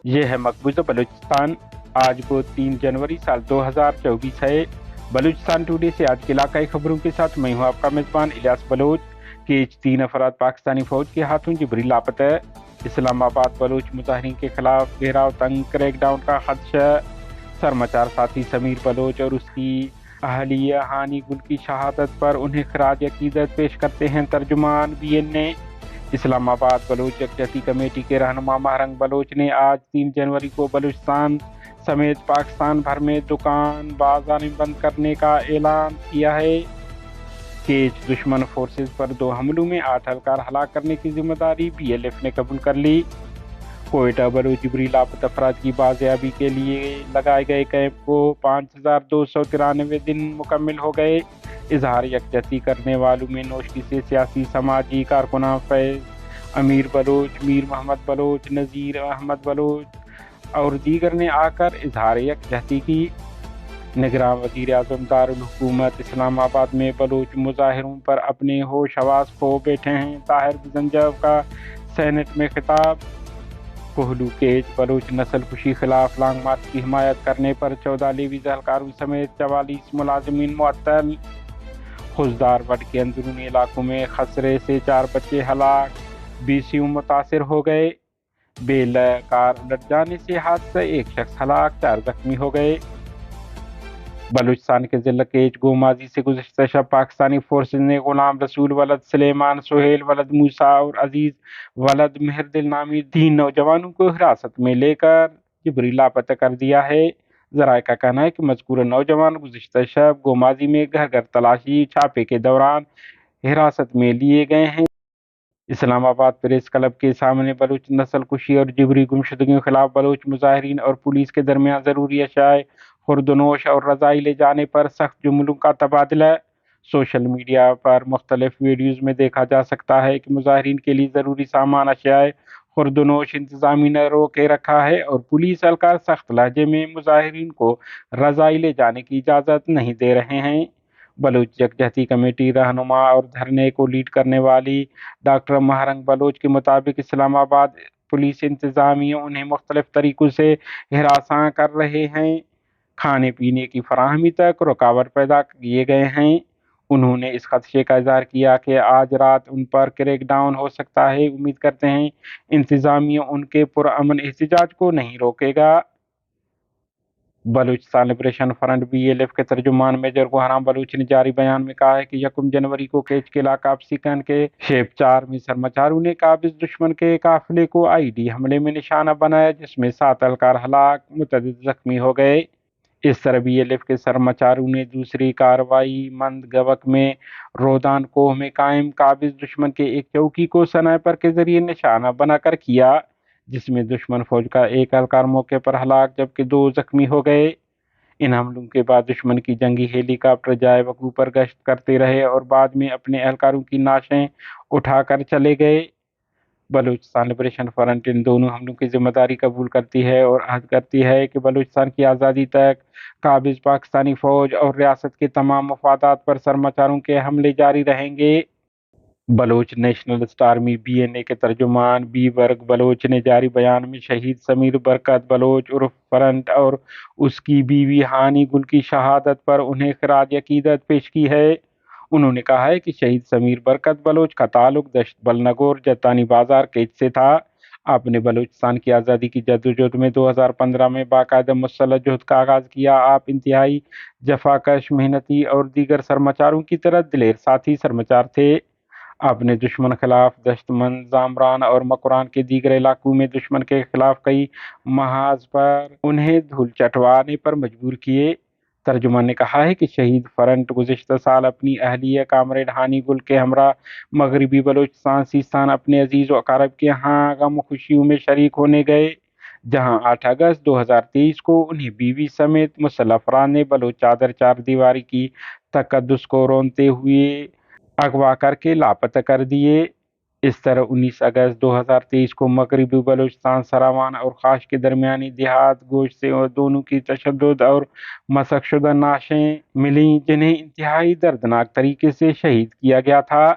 یہ ہے مقبوضہ بلوچستان۔ آج وہ 3 جنوری سال 2024 ہے۔ بلوچستان ٹوڈے سے آج کے علاقائی خبروں کے ساتھ میں ہوں آپ کا میزبان الیاس بلوچ۔ کیچ 3 افراد پاکستانی فوج کے ہاتھوں جبری لاپتہ۔ اسلام آباد بلوچ مظاہرین کے خلاف گھیراؤ تنگ، کریک ڈاؤن کا خدشہ۔ سرمچار ساتھی سمیر بلوچ اور اس کی اہلیہ ہانی گل کی شہادت پر انہیں خراج عقیدت پیش کرتے ہیں ترجمان BNA۔ اسلام آباد بلوچ یکجہتی کمیٹی کے رہنما مہرنگ بلوچ نے آج 3 جنوری کو بلوچستان سمیت پاکستان بھر میں دکان بازار بند کرنے کا اعلان کیا ہے۔ کیچ دشمن فورسز پر 2 حملوں میں 8 اہلکار ہلاک کرنے کی ذمہ داری BLF نے قبول کر لی۔ کوئٹہ بلوچ جبری لاپتہ افراد کی بازیابی کے لیے لگائے گئے کیمپ کو 5293 دن مکمل ہو گئے۔ اظہار یکجہتی کرنے والوں میں نوشکی سے سیاسی سماجی کارکنان فیض امیر بلوچ، میر محمد بلوچ، نذیر احمد بلوچ اور دیگر نے آ کر اظہار یکجہتی کی۔ نگراں وزیر اعظم دارالحکومت اسلام آباد میں بلوچ مظاہروں پر اپنے ہوش حواس کھو بیٹھے ہیں، طاہر بزنجو کا سینٹ میں خطاب۔ کوہلو کیچ بلوچ نسل کشی خلاف لانگ مارچ کی حمایت کرنے پر 14 لیویز اہلکاروں سمیت 44 ملازمین معطل۔ خضدار وڈ کے اندرونی علاقوں میں خسرے سے 4 بچے ہلاک، 20 یوں متاثر ہو گئے۔ بیل کار الٹ جانے سے حادثہ، 1 شخص ہلاک، 4 زخمی ہو گئے۔ بلوچستان کے ضلع کیچ گومازی سے گزشتہ شب پاکستانی فورسز نے غلام رسول ولد سلیمان، سہیل ولد موسیٰ اور عزیز ولد مہردل نامی 3 نوجوانوں کو حراست میں لے کر جبری لاپتہ کر دیا ہے۔ ذرائع کا کہنا ہے کہ مذکورہ نوجوان گزشتہ شب گومازی میں گھر گھر تلاشی چھاپے کے دوران حراست میں لیے گئے ہیں۔ اسلام آباد پریس کلب کے سامنے بلوچ نسل کشی اور جبری گمشدگیوں کے خلاف بلوچ مظاہرین اور پولیس کے درمیان ضروری اشیاء خوردنوش اور رضائی لے جانے پر سخت جملوں کا تبادلہ۔ سوشل میڈیا پر مختلف ویڈیوز میں دیکھا جا سکتا ہے کہ مظاہرین کے لیے ضروری سامان اشیاء خوردنوش انتظامیہ نے روکے رکھا ہے اور پولیس اہلکار سخت لہجے میں مظاہرین کو رضائی لے جانے کی اجازت نہیں دے رہے ہیں۔ بلوچ یکجہتی کمیٹی رہنما اور دھرنے کو لیڈ کرنے والی ڈاکٹر مہرنگ بلوچ کے مطابق اسلام آباد پولیس انتظامیہ انہیں مختلف طریقوں سے ہراساں کر رہے ہیں، کھانے پینے کی فراہمی تک رکاوٹ پیدا کیے گئے ہیں۔ انہوں نے اس خدشے کا اظہار کیا کہ آج رات ان پر کریک ڈاؤن ہو سکتا ہے۔ امید کرتے ہیں انتظامیہ ان کے پرامن احتجاج کو نہیں روکے گا۔ بلوچستان لبریشن فرنٹ BLF کے ترجمان میجر گوہرام بلوچ نے جاری بیان میں کہا ہے کہ 1 جنوری کو کیچ کے علاقہ اپسیکن کے شیپ 4 میں سرمچاروں نے قابض دشمن کے قافلے کو IED حملے میں نشانہ بنایا، جس میں 7 اہلکار ہلاک، متعدد زخمی ہو گئے۔ اس طرح BLF کے سرمچاروں نے دوسری کارروائی مند گوک میں رودان کوہ میں قائم قابض دشمن کے ایک چوکی کو سنائپر کے ذریعے نشانہ بنا کر کیا، جس میں دشمن فوج کا 1 اہلکار موقع پر ہلاک جبکہ 2 زخمی ہو گئے۔ ان حملوں کے بعد دشمن کی جنگی ہیلی کاپٹر جائے وقوع پر گشت کرتے رہے اور بعد میں اپنے اہلکاروں کی نعشیں اٹھا کر چلے گئے۔ بلوچستان لبریشن فرنٹ ان دونوں حملوں کی ذمہ داری قبول کرتی ہے اور عہد کرتی ہے کہ بلوچستان کی آزادی تک قابض پاکستانی فوج اور ریاست کے تمام مفادات پر سرمچاروں کے حملے جاری رہیں گے۔ بلوچ نیشنلسٹ آرمی BNA کے ترجمان B برگ بلوچ نے جاری بیان میں شہید سمیر برکت بلوچ عرف فرنٹ اور اس کی بیوی ہانی گل کی شہادت پر انہیں خراج عقیدت پیش کی ہے۔ انہوں نے کہا ہے کہ شہید سمیر برکت بلوچ کا تعلق دشت بلنگور جتانی بازار کیچ سے تھا۔ آپ نے بلوچستان کی آزادی کی جدوجہد میں 2015 میں باقاعدہ مسلح جہد کا آغاز کیا۔ آپ انتہائی جفاکش، محنتی اور دیگر سرمچاروں کی طرح دلیر ساتھی سرمچار تھے۔ آپ نے دشمن خلاف دشت مند زامران اور مکران کے دیگر علاقوں میں دشمن کے خلاف کئی محاذ پر انہیں دھول چٹوانے پر مجبور کیے۔ ترجمان نے کہا ہے کہ شہید فرنٹ گزشتہ سال اپنی اہلیہ کامریڈ ہانی گل کے ہمراہ مغربی بلوچستان سیستان اپنے عزیز و اقارب کے ہاں غم و خوشیوں میں شریک ہونے گئے، جہاں 8 اگست 2023 کو انہیں بیوی سمیت مسلح افراد نے بلوچ چادر چار دیواری کی تقدس کو رونتے ہوئے اغوا کر کے لاپتہ کر دیے۔ اس طرح 19 اگست 2023 کو مغربی بلوچستان سراوان اور خاش کے درمیانی دیہات گوش سے دونوں کی تشدد اور مسخ شدہ نعشیں ملیں، جنہیں انتہائی دردناک طریقے سے شہید کیا گیا تھا۔